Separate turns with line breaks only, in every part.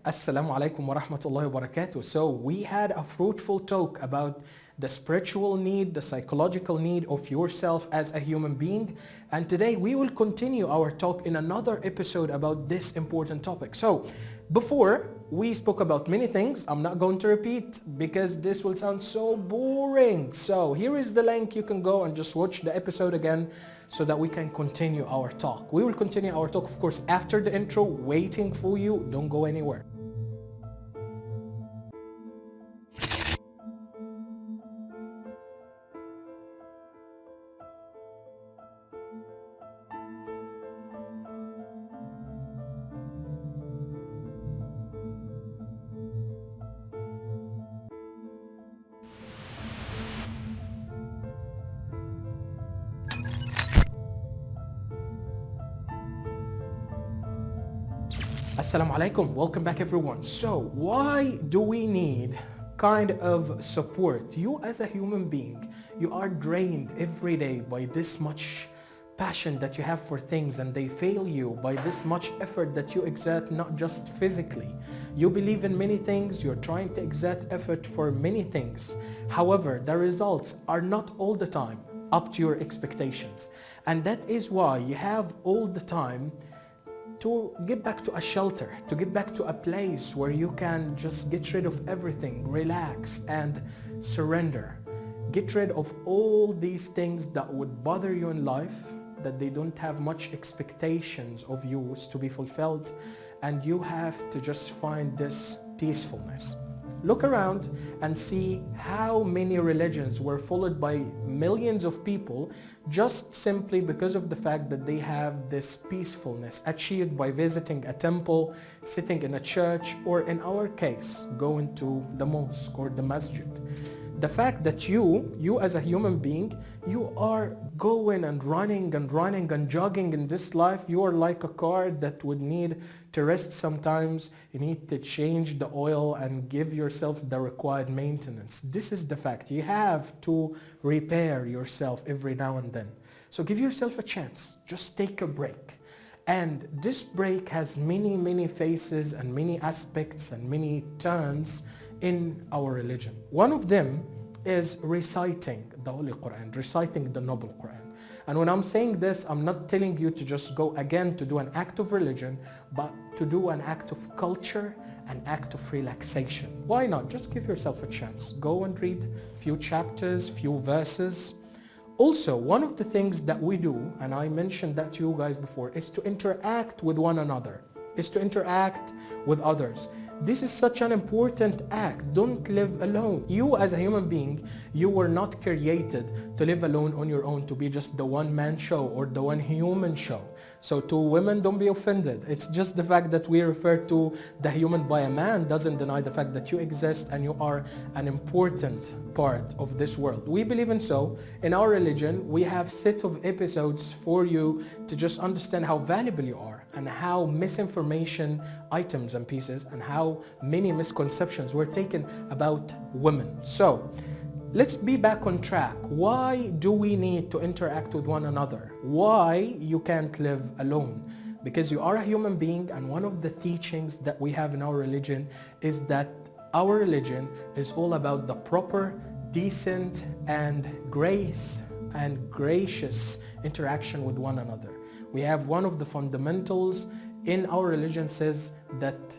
Assalamu alaikum wa rahmatullahi wa barakatuh. So we had a fruitful talk about the spiritual need, the psychological need of yourself as a human being. And today we will continue our talk in another episode about this important topic. So before we spoke about many things, I'm not going to repeat because this will sound so boring. So here is the link. You can go and just watch the episode again so that we can continue our talk. We will continue our talk, of course, after the intro, waiting for you. Don't go anywhere. Assalamu alaikum, welcome back everyone. So why do we need kind of support? You as a human being, you are drained every day by this much passion that you have for things, and they fail you by this much effort that you exert, not just physically. You believe in many things, you're trying to exert effort for many things. However, the results are not all the time up to your expectations. And that is why you have all the time to get back to a shelter, to get back to a place where you can just get rid of everything, relax and surrender. Get rid of all these things that would bother you in life, that they don't have much expectations of you to be fulfilled, and you have to just find this peacefulness. Look around and see how many religions were followed by millions of people just simply because of the fact that they have this peacefulness achieved by visiting a temple, sitting in a church, or in our case, going to the mosque or the masjid. The fact that you as a human being, you are going and running and jogging in this life. You are like a car that would need to rest sometimes. You need to change the oil and give yourself the required maintenance. This is the fact. You have to repair yourself every now and then. So give yourself a chance. Just take a break. And this break has many faces and many aspects and many turns in our religion. One of them is reciting the Holy Quran, reciting the Noble Quran. And when I'm saying this, I'm not telling you to just go again to do an act of religion, but to do an act of culture, an act of relaxation. Why not? Just give yourself a chance. Go and read a few chapters, few verses. Also, one of the things that we do, and I mentioned that to you guys before, is to interact with one another, is to interact with others. This is such an important act. Don't live alone. You as a human being, you were not created to live alone on your own, to be just the one-man show or the one human show. So to women, don't be offended. It's just the fact that we refer to the human by a man doesn't deny the fact that you exist and you are an important part of this world. We believe in so. In our religion, we have set of episodes for you to just understand how valuable you are and how misinformation items and pieces and how many misconceptions were taken about women. So let's be back on track. Why do we need to interact with one another? Why you can't live alone? Because you are a human being, and one of the teachings that we have in our religion is that our religion is all about the proper, decent and gracious interaction with one another. We have one of the fundamentals in our religion says that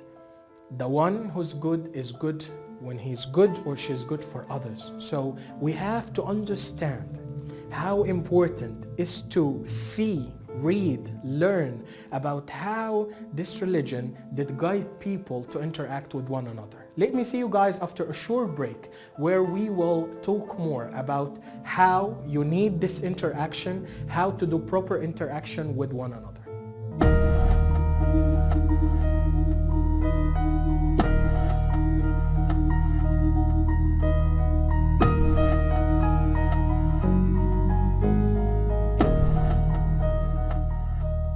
the one who's good is good when he's good or she's good for others. So we have to understand how important is to see, read, learn about how this religion did guide people to interact with one another. Let me see you guys after a short break where we will talk more about how you need this interaction, how to do proper interaction with one another.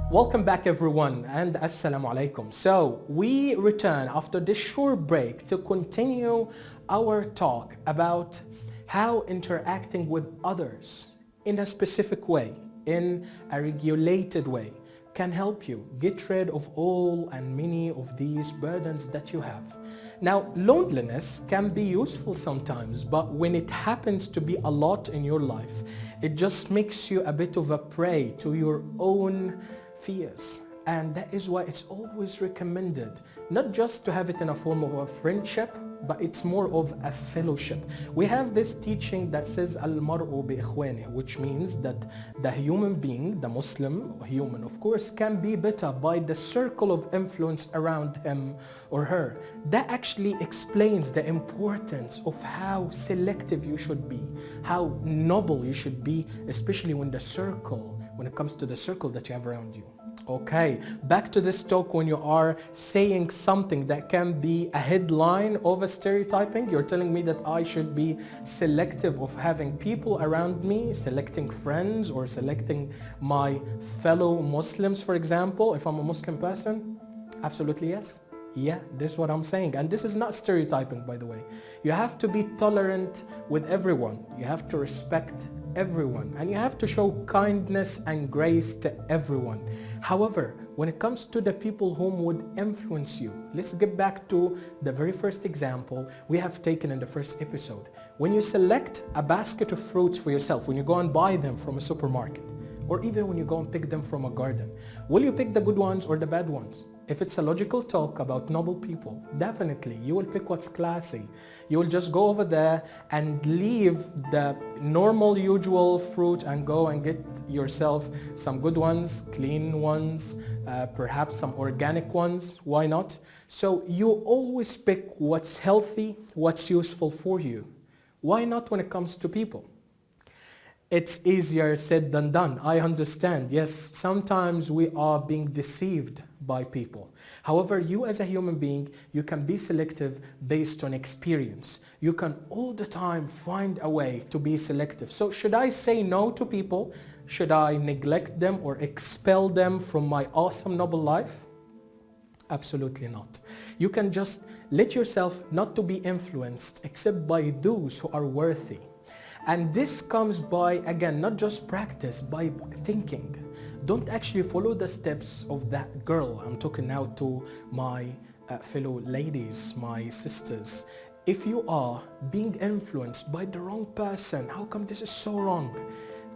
Welcome back everyone, and assalamu alaikum. So we return after this short break to continue our talk about how interacting with others in a specific way, in a regulated way, can help you get rid of all and many of these burdens that you have. Now, loneliness can be useful sometimes, but when it happens to be a lot in your life, it just makes you a bit of a prey to your own fears. And that is why it's always recommended not just to have it in a form of a friendship, but it's more of a fellowship. We have this teaching that says al-mar'u bi ikhwanihi, which means that the human being, the Muslim human of course, can be better by the circle of influence around him or her. That actually explains the importance of how selective you should be, how noble you should be, especially when it comes to the circle that you have around you. Okay, back to this talk. When you are saying something that can be a headline of a stereotyping, you're telling me that I should be selective of having people around me, selecting friends or selecting my fellow Muslims, for example, if I'm a Muslim person? Absolutely yes. Yeah, this is what I'm saying. And this is not stereotyping, by the way. You have to be tolerant with everyone. You have to respect everyone. And you have to show kindness and grace to everyone. However, when it comes to the people whom would influence you, let's get back to the very first example we have taken in the first episode. When you select a basket of fruits for yourself, when you go and buy them from a supermarket, or even when you go and pick them from a garden, will you pick the good ones or the bad ones? If it's a logical talk about noble people, definitely you will pick what's classy. You will just go over there and leave the normal usual fruit and go and get yourself some good ones, clean ones, perhaps some organic ones. Why not? So you always pick what's healthy, what's useful for you. Why not when it comes to people? It's easier said than done. I understand. Yes, sometimes we are being deceived by people. However, you as a human being, you can be selective based on experience. You can all the time find a way to be selective. So should I say no to people? Should I neglect them or expel them from my awesome noble life? Absolutely not. You can just let yourself not to be influenced except by those who are worthy. And this comes by, again, not just practice, by thinking. Don't actually follow the steps of that girl. I'm talking now to my fellow ladies, my sisters. If you are being influenced by the wrong person, how come this is so wrong?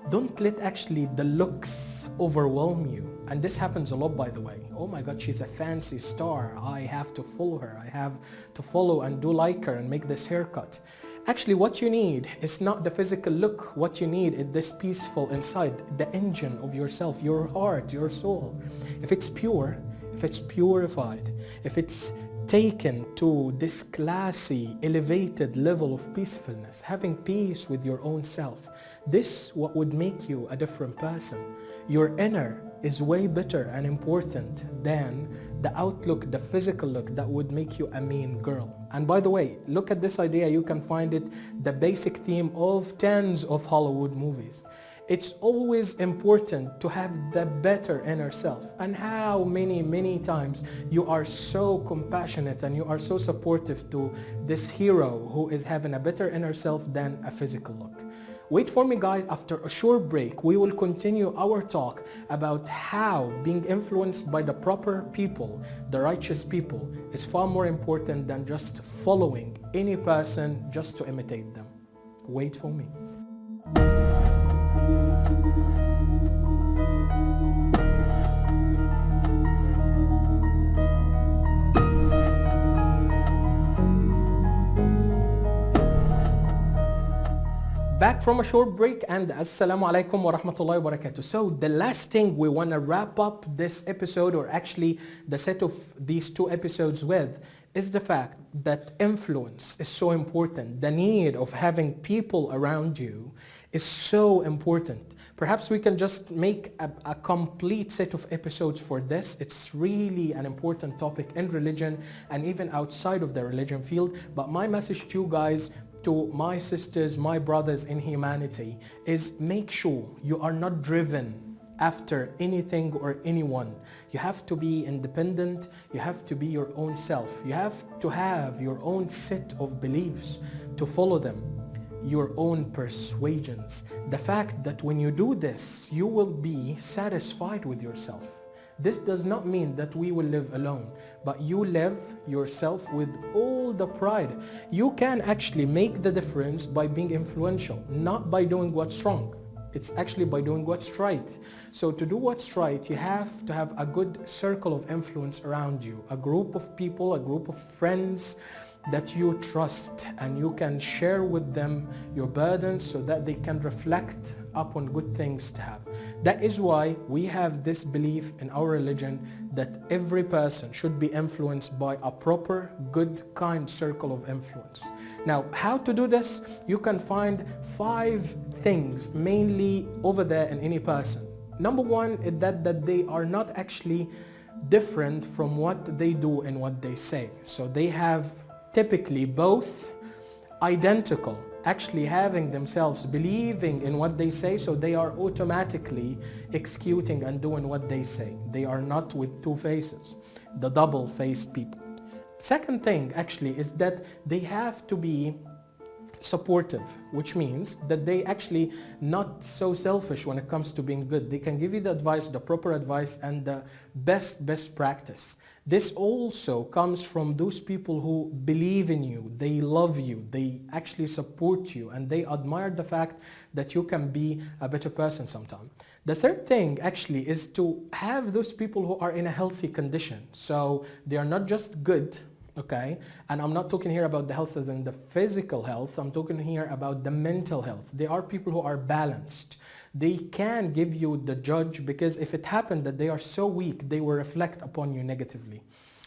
Don't let actually the looks overwhelm you. And this happens a lot, by the way. Oh my God, she's a fancy star. I have to follow her. I have to follow and do like her and make this haircut. Actually, what you need is not the physical look. What you need is this peaceful inside, the engine of yourself, your heart, your soul. If it's pure, if it's purified, if it's taken to this classy, elevated level of peacefulness, having peace with your own self, this what would make you a different person. Your inner is way better and important than the outlook, the physical look that would make you a mean girl. And by the way, look at this idea. You can find it the basic theme of tens of Hollywood movies. It's always important to have the better inner self. And how many times you are so compassionate and you are so supportive to this hero who is having a better inner self than a physical look. Wait for me, guys. After a short break, we will continue our talk about how being influenced by the proper people, the righteous people, is far more important than just following any person just to imitate them. Wait for me. Back from a short break, and assalamu alaikum wa rahmatullahi wa barakatuh. So the last thing we want to wrap up this episode, or actually the set of these two episodes with, is the fact that influence is so important. The need of having people around you is so important. Perhaps we can just make a complete set of episodes for this. It's really an important topic in religion and even outside of the religion field. But my message to you guys, to my sisters, my brothers in humanity, is make sure you are not driven after anything or anyone. You have to be independent. You have to be your own self. You have to have your own set of beliefs to follow them, your own persuasions. The fact that when you do this, you will be satisfied with yourself. This does not mean that we will live alone, but you live yourself with all the pride. You can actually make the difference by being influential, not by doing what's wrong. It's actually by doing what's right. So to do what's right, you have to have a good circle of influence around you, a group of people, a group of friends that you trust, and you can share with them your burdens so that they can reflect upon good things to have. That is why we have this belief in our religion that every person should be influenced by a proper, good, kind circle of influence. Now, how to do this? You can find 5 things mainly over there in any person. Number 1 is that they are not actually different from what they do and what they say. So they have typically both identical, actually having themselves believing in what they say, so they are automatically executing and doing what they say. They are not with 2 faces, the double-faced people. Second thing actually is that they have to be supportive, which means that they actually not so selfish when it comes to being good. They can give you the advice, the proper advice, and the best practice. This also comes from those people who believe in you, they love you, they actually support you, and they admire the fact that you can be a better person sometime. The third thing actually is to have those people who are in a healthy condition. So they are not just good, okay? And I'm not talking here about the health as in the physical health, I'm talking here about the mental health. They are people who are balanced. They can give you the judge, because if it happened that they are so weak, they will reflect upon you negatively.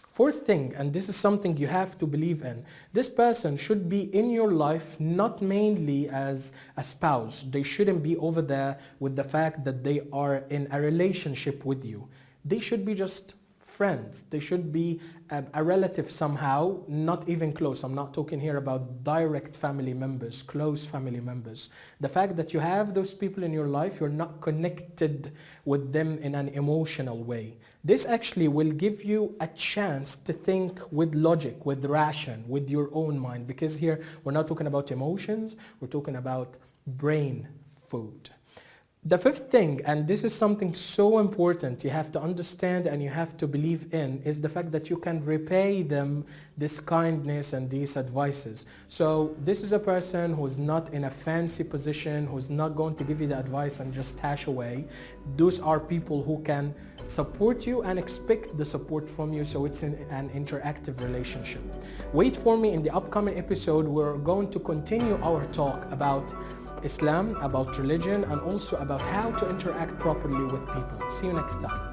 Fourth thing, and this is something you have to believe in, this person should be in your life not mainly as a spouse. They shouldn't be over there with the fact that they are in a relationship with you. They should be just friends. They should be a relative somehow, not even close. I'm not talking here about direct family members, close family members. The fact that you have those people in your life, you're not connected with them in an emotional way. This actually will give you a chance to think with logic, with ration, with your own mind, because here we're not talking about emotions, we're talking about brain food. The fifth thing, and this is something so important you have to understand and you have to believe in, is the fact that you can repay them this kindness and these advices. So this is a person who's not in a fancy position, who's not going to give you the advice and just dash away. Those are people who can support you and expect the support from you, so it's an interactive relationship. Wait for me in the upcoming episode. We're going to continue our talk about Islam, about religion, and also about how to interact properly with people. See you next time.